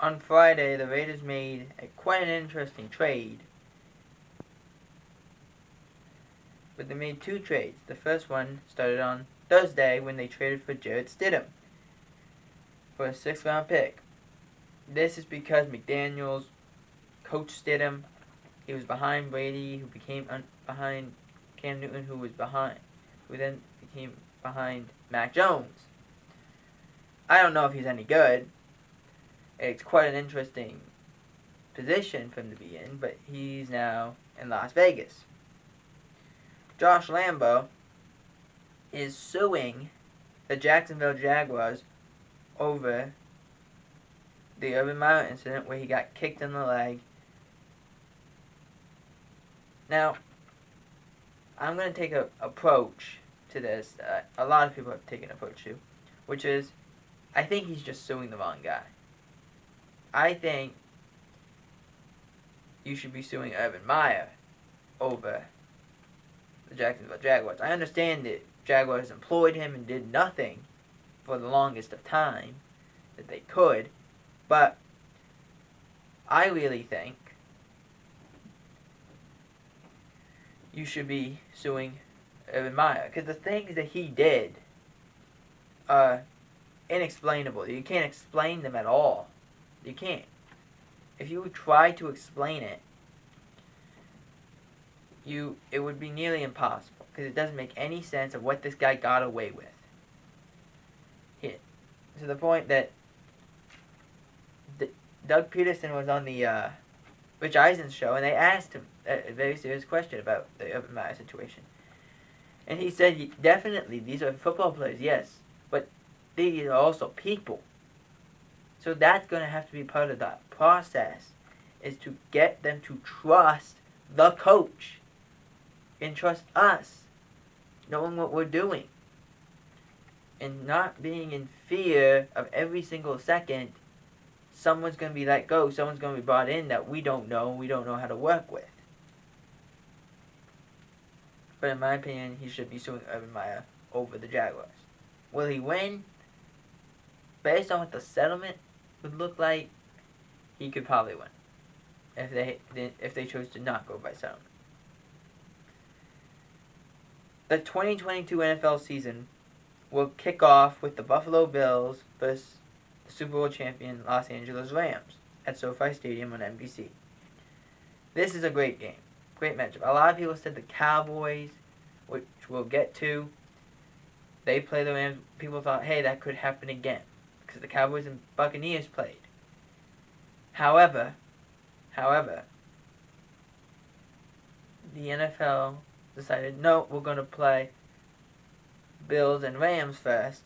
On Friday, the Raiders made quite an interesting trade. But they made two trades. The first one started on Thursday when they traded for Jarrett Stidham for a 6th-round pick. This is because McDaniels coached Stidham. He was behind Brady, who became behind Cam Newton, who then became behind Mac Jones. I don't know if he's any good. It's quite an interesting position for him to be in, but he's now in Las Vegas. Josh Lambo is suing the Jacksonville Jaguars over the Urban Meyer incident where he got kicked in the leg. Now, I'm going to take an approach to this. A lot of people have taken an approach to, which is, I think he's just suing the wrong guy. I think you should be suing Urban Meyer over the Jacksonville Jaguars. I understand that Jaguars employed him and did nothing for the longest of time that they could, but I really think you should be suing Urban Meyer, because the things that he did are inexplainable. You can't explain them at all. You can't. If you try to explain it, it would be nearly impossible, because it doesn't make any sense of what this guy got away with. To the point that Doug Peterson was on the Rich Eisen's show, and they asked him a very serious question about the Urban Meyer situation. And he said, definitely, these are football players, yes, but these are also people. So that's going to have to be part of that process, is to get them to trust the coach and trust us, knowing what we're doing, and not being in fear of every single second someone's going to be let go, someone's going to be brought in that we don't know how to work with. But in my opinion, he should be suing Urban Meyer over the Jaguars. Will he win? Based on what the settlement would look like, he could probably win if they chose to not go by settlement. The 2022 NFL season will kick off with the Buffalo Bills versus the Super Bowl champion Los Angeles Rams at SoFi Stadium on NBC. This is a great game. Great matchup. A lot of people said the Cowboys, which we'll get to, they play the Rams. People thought, hey, that could happen again, because the Cowboys and Buccaneers played. However, the NFL decided, no, we're going to play Bills and Rams first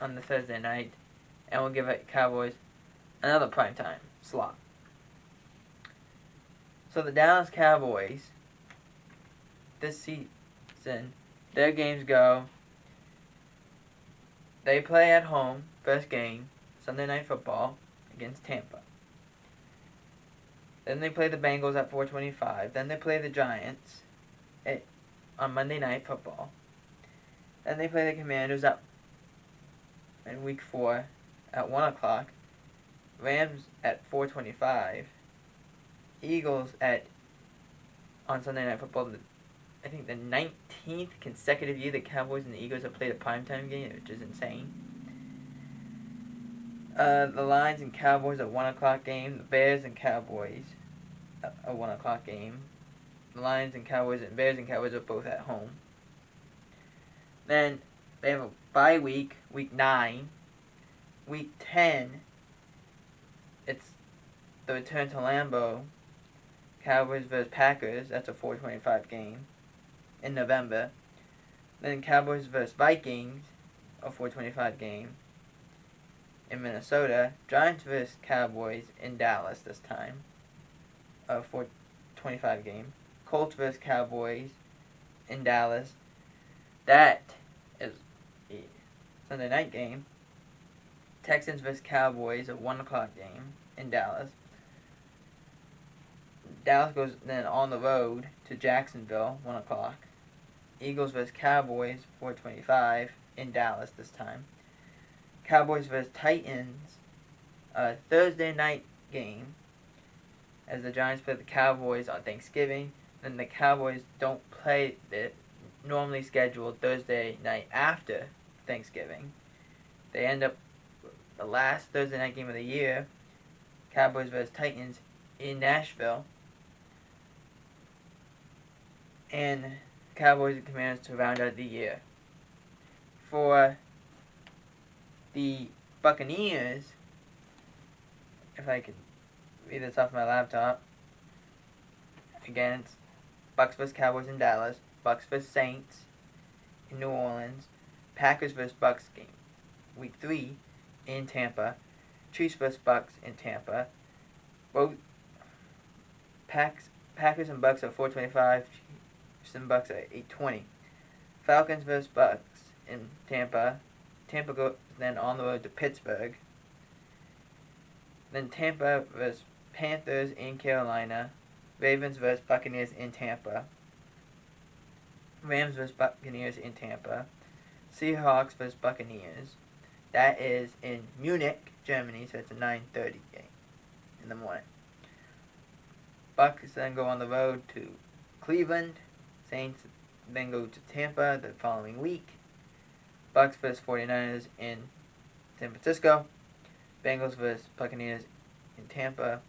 on the Thursday night, and we'll give it Cowboys another primetime slot. So the Dallas Cowboys, this season, their games go, they play at home, first game, Sunday Night Football, against Tampa. Then they play the Bengals at 4:25. Then they play the Giants on Monday Night Football. Then they play the Commanders in Week 4 at 1 o'clock. Rams at 4:25. Eagles on Sunday Night Football. I think the 19th consecutive year the Cowboys and the Eagles have played a primetime game, which is insane. The Lions and Cowboys at 1 o'clock game. The Bears and Cowboys a 1 o'clock game. The Lions and Cowboys and Bears and Cowboys are both at home. Then they have a bye week, week 9. Week 10, it's the return to Lambeau. Cowboys vs. Packers, that's a 4:25 game in November. Then Cowboys vs. Vikings, a 4:25 game in Minnesota. Giants vs. Cowboys in Dallas this time, a 4:25 game. Colts vs. Cowboys in Dallas. That is a Sunday night game. Texans vs. Cowboys, a 1 o'clock game in Dallas. Dallas goes then on the road to Jacksonville, 1 o'clock. Eagles vs. Cowboys, 4:25 in Dallas this time. Cowboys vs. Titans, a Thursday night game, as the Giants play the Cowboys on Thanksgiving. Then the Cowboys don't play the normally scheduled Thursday night after Thanksgiving. They end up the last Thursday night game of the year, Cowboys vs. Titans, in Nashville. And Cowboys and Commanders to round out the year. For the Buccaneers, if I could read this off my laptop, again, it's Bucs vs. Cowboys in Dallas, Bucs vs. Saints in New Orleans, Packers vs. Bucs game, Week 3 in Tampa, Chiefs vs. Bucs in Tampa. Both Packers and Bucs are 425, Chiefs and Bucs are 820. Falcons vs. Bucs in Tampa. Tampa goes then on the road to Pittsburgh. Then Tampa vs. Panthers in Carolina. Ravens vs. Buccaneers in Tampa. Rams vs. Buccaneers in Tampa. Seahawks vs. Buccaneers. That is in Munich, Germany, so it's a 9:30 game in the morning. Bucs then go on the road to Cleveland. Saints then go to Tampa the following week. Bucs vs. 49ers in San Francisco. Bengals vs. Buccaneers in Tampa.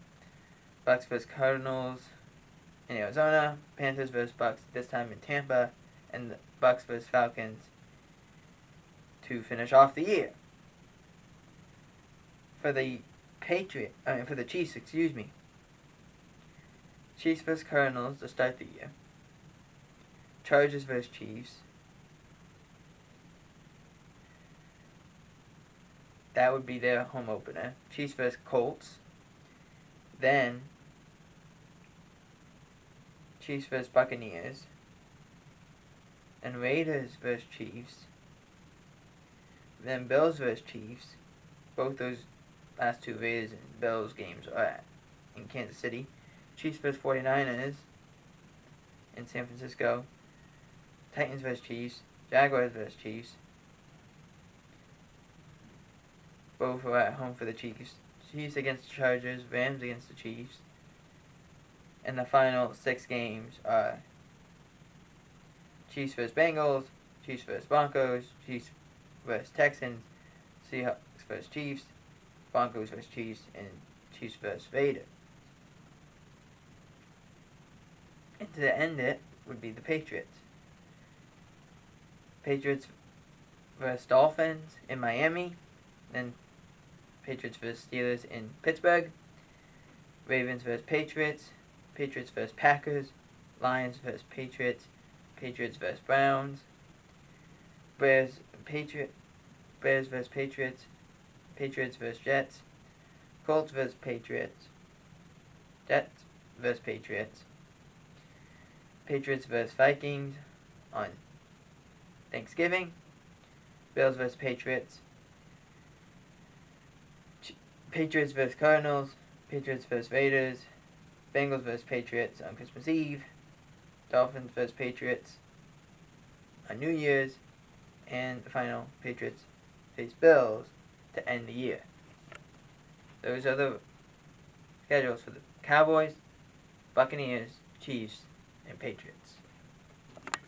Bucs vs. Cardinals in Arizona. Panthers vs. Bucs, this time in Tampa. And the Bucs vs. Falcons to finish off the year. For the Chiefs, Chiefs vs. Cardinals to start the year. Chargers vs. Chiefs. That would be their home opener. Chiefs vs. Colts. Then Chiefs vs. Buccaneers. And Raiders vs. Chiefs. Then Bills vs. Chiefs. Both those last two Raiders and Bills games are in Kansas City. Chiefs vs. 49ers in San Francisco. Titans vs. Chiefs. Jaguars vs. Chiefs. Both are at home for the Chiefs. Chiefs against the Chargers. Rams against the Chiefs. And the final 6 games are Chiefs vs. Bengals, Chiefs vs. Broncos, Chiefs vs. Texans, Seahawks vs. Chiefs, Broncos vs. Chiefs, and Chiefs vs. Raiders. And to end it would be the Patriots. Patriots vs. Dolphins in Miami, then Patriots vs. Steelers in Pittsburgh, Ravens vs. Patriots, Patriots vs. Packers, Lions vs. Patriots, Patriots vs. Browns, Bears vs. Patriots, Patriots vs. Jets, Colts vs. Patriots, Jets vs. Patriots, Patriots vs. Vikings on Thanksgiving, Bills vs. Patriots, Patriots vs. Cardinals, Patriots vs. Raiders, Bengals vs. Patriots on Christmas Eve, Dolphins vs. Patriots on New Year's, and the final Patriots face Bills to end the year. Those are the schedules for the Cowboys, Buccaneers, Chiefs, and Patriots.